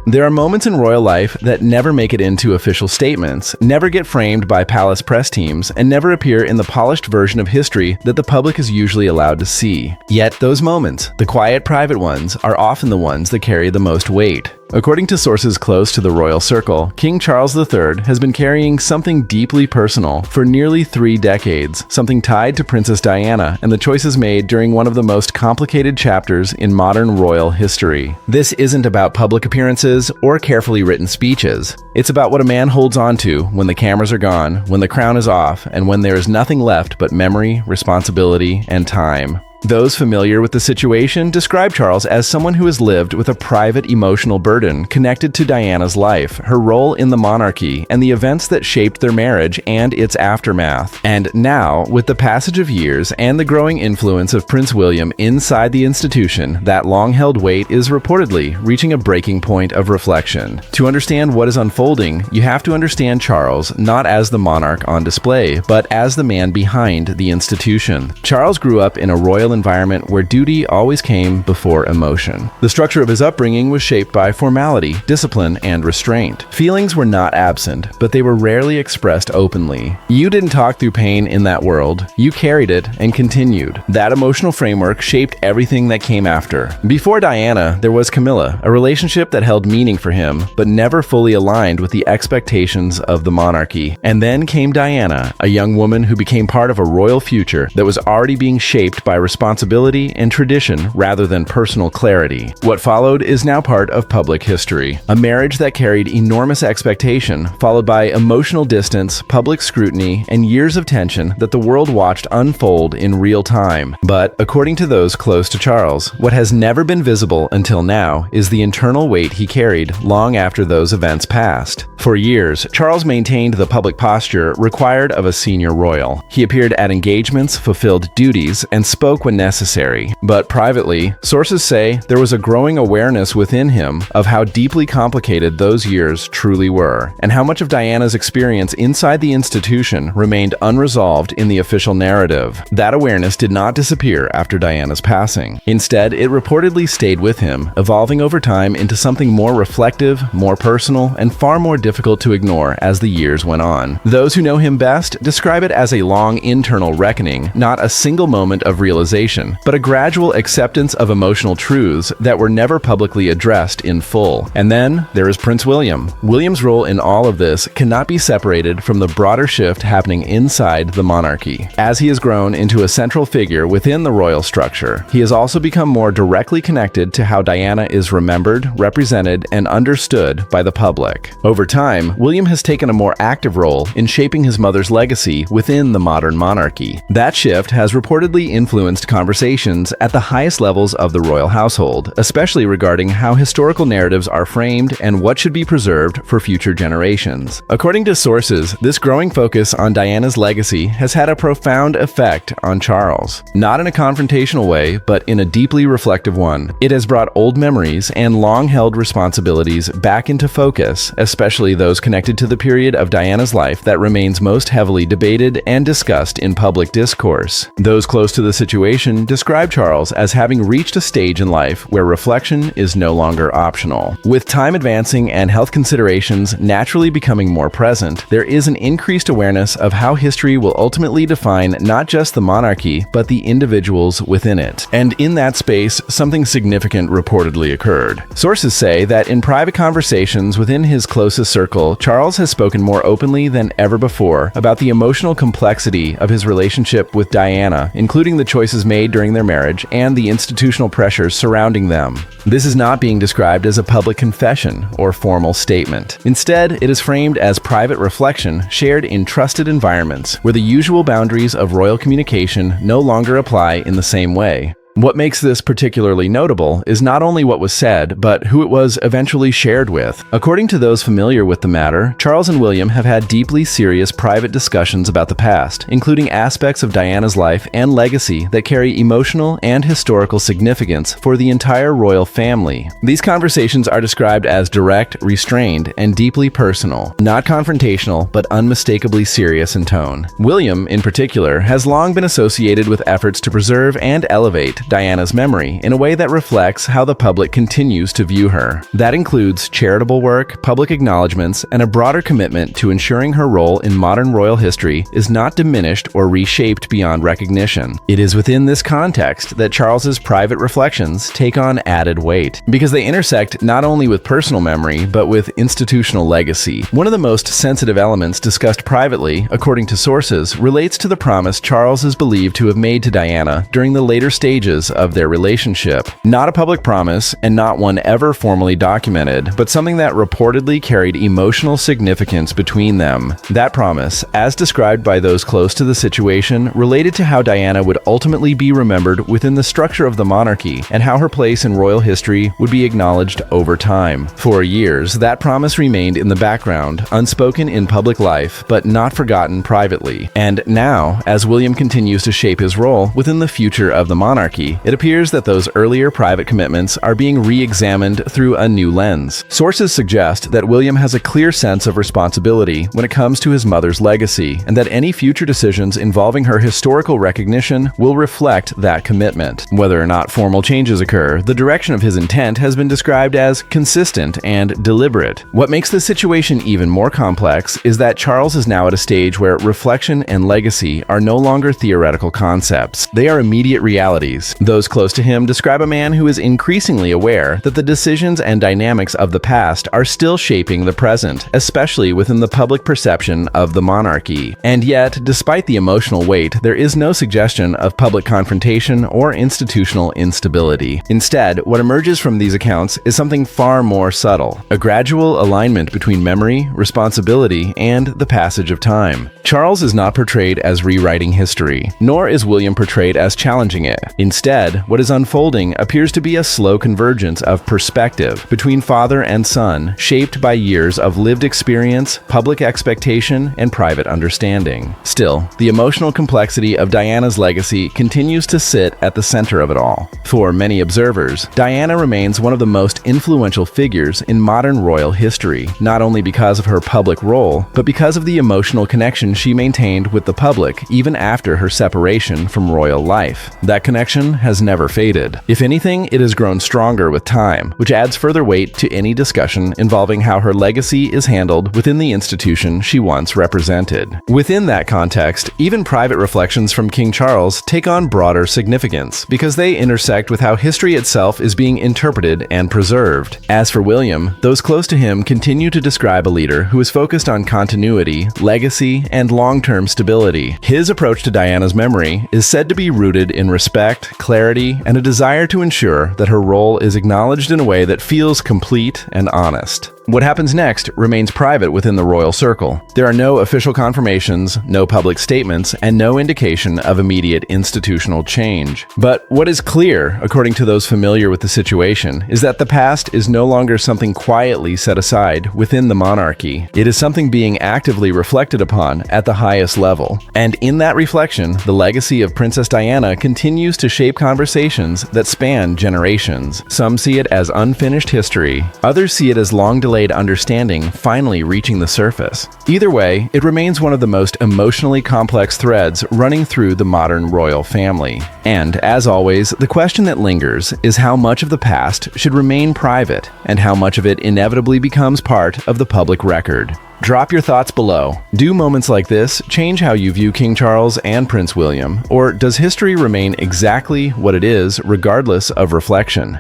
There are moments in royal life that never make it into official statements, never get framed by palace press teams, and never appear in the polished version of history that the public is usually allowed to see. Yet those moments, the quiet private ones, are often the ones that carry the most weight. According to sources close to the royal circle, King Charles III has been carrying something deeply personal for nearly 3 decades, something tied to Princess Diana and the choices made during one of the most complicated chapters in modern royal history. This isn't about public appearances or carefully written speeches. It's about what a man holds on to when the cameras are gone, when the crown is off, and when there is nothing left but memory, responsibility, and time. Those familiar with the situation describe Charles as someone who has lived with a private emotional burden connected to Diana's life, her role in the monarchy, and the events that shaped their marriage and its aftermath. And now, with the passage of years and the growing influence of Prince William inside the institution, that long-held weight is reportedly reaching a breaking point of reflection. To understand what is unfolding, you have to understand Charles not as the monarch on display, but as the man behind the institution. Charles grew up in a royal environment where duty always came before emotion. The structure of his upbringing was shaped by formality, discipline, and restraint. Feelings were not absent, but they were rarely expressed openly. You didn't talk through pain in that world. You carried it and continued. That emotional framework shaped everything that came after. Before Diana, there was Camilla, a relationship that held meaning for him, but never fully aligned with the expectations of the monarchy. And then came Diana, a young woman who became part of a royal future that was already being shaped by responsibility and tradition rather than personal clarity. What followed is now part of public history. A marriage that carried enormous expectation, followed by emotional distance, public scrutiny, and years of tension that the world watched unfold in real time. But according to those close to Charles, what has never been visible until now is the internal weight he carried long after those events passed. For years, Charles maintained the public posture required of a senior royal. He appeared at engagements, fulfilled duties, and spoke when necessary. But privately, sources say there was a growing awareness within him of how deeply complicated those years truly were, and how much of Diana's experience inside the institution remained unresolved in the official narrative. That awareness did not disappear after Diana's passing. Instead, it reportedly stayed with him, evolving over time into something more reflective, more personal, and far more difficult to ignore as the years went on. Those who know him best describe it as a long internal reckoning, not a single moment of realization, but a gradual acceptance of emotional truths that were never publicly addressed in full. And then there is Prince William. William's role in all of this cannot be separated from the broader shift happening inside the monarchy. As he has grown into a central figure within the royal structure, he has also become more directly connected to how Diana is remembered, represented, and understood by the public. Over time, William has taken a more active role in shaping his mother's legacy within the modern monarchy. That shift has reportedly influenced conversations at the highest levels of the royal household, especially regarding how historical narratives are framed and what should be preserved for future generations. According to sources, this growing focus on Diana's legacy has had a profound effect on Charles. Not in a confrontational way, but in a deeply reflective one. It has brought old memories and long-held responsibilities back into focus, especially those connected to the period of Diana's life that remains most heavily debated and discussed in public discourse. Those close to the situation describe Charles as having reached a stage in life where reflection is no longer optional. With time advancing and health considerations naturally becoming more present, there is an increased awareness of how history will ultimately define not just the monarchy, but the individuals within it. And in that space, something significant reportedly occurred. Sources say that in private conversations within his closest circle, Charles has spoken more openly than ever before about the emotional complexity of his relationship with Diana, including the choices made during their marriage and the institutional pressures surrounding them. This is not being described as a public confession or formal statement. Instead, it is framed as private reflection shared in trusted environments where the usual boundaries of royal communication no longer apply in the same way. What makes this particularly notable is not only what was said, but who it was eventually shared with. According to those familiar with the matter, Charles and William have had deeply serious private discussions about the past, including aspects of Diana's life and legacy that carry emotional and historical significance for the entire royal family. These conversations are described as direct, restrained, and deeply personal, not confrontational, but unmistakably serious in tone. William, in particular, has long been associated with efforts to preserve and elevate Diana's memory in a way that reflects how the public continues to view her. That includes charitable work, public acknowledgments, and a broader commitment to ensuring her role in modern royal history is not diminished or reshaped beyond recognition. It is within this context that Charles's private reflections take on added weight, because they intersect not only with personal memory, but with institutional legacy. One of the most sensitive elements discussed privately, according to sources, relates to the promise Charles is believed to have made to Diana during the later stages of their relationship. Not a public promise, and not one ever formally documented, but something that reportedly carried emotional significance between them. That promise, as described by those close to the situation, related to how Diana would ultimately be remembered within the structure of the monarchy, and how her place in royal history would be acknowledged over time. For years, that promise remained in the background, unspoken in public life, but not forgotten privately. And now, as William continues to shape his role within the future of the monarchy, it appears that those earlier private commitments are being re-examined through a new lens. Sources suggest that William has a clear sense of responsibility when it comes to his mother's legacy, and that any future decisions involving her historical recognition will reflect that commitment. Whether or not formal changes occur, the direction of his intent has been described as consistent and deliberate. What makes the situation even more complex is that Charles is now at a stage where reflection and legacy are no longer theoretical concepts. They are immediate realities. Those close to him describe a man who is increasingly aware that the decisions and dynamics of the past are still shaping the present, especially within the public perception of the monarchy. And yet, despite the emotional weight, there is no suggestion of public confrontation or institutional instability. Instead, what emerges from these accounts is something far more subtle, a gradual alignment between memory, responsibility, and the passage of time. Charles is not portrayed as rewriting history, nor is William portrayed as challenging it. Instead, what is unfolding appears to be a slow convergence of perspective between father and son, shaped by years of lived experience, public expectation, and private understanding. Still, the emotional complexity of Diana's legacy continues to sit at the center of it all. For many observers, Diana remains one of the most influential figures in modern royal history, not only because of her public role, but because of the emotional connection she maintained with the public even after her separation from royal life. That connection has never faded. If anything, it has grown stronger with time, which adds further weight to any discussion involving how her legacy is handled within the institution she once represented. Within that context, even private reflections from King Charles take on broader significance, because they intersect with how history itself is being interpreted and preserved. As for William, those close to him continue to describe a leader who is focused on continuity, legacy, and long-term stability. His approach to Diana's memory is said to be rooted in respect, clarity, and a desire to ensure that her role is acknowledged in a way that feels complete and honest. What happens next remains private within the royal circle. There are no official confirmations, no public statements, and no indication of immediate institutional change. But what is clear, according to those familiar with the situation, is that the past is no longer something quietly set aside within the monarchy. It is something being actively reflected upon at the highest level. And in that reflection, the legacy of Princess Diana continues to shape conversations that span generations. Some see it as unfinished history, others see it as long-delayed understanding finally reaching the surface. Either way, it remains one of the most emotionally complex threads running through the modern royal family. And, as always, the question that lingers is how much of the past should remain private, and how much of it inevitably becomes part of the public record. Drop your thoughts below. Do moments like this change how you view King Charles and Prince William, or does history remain exactly what it is regardless of reflection?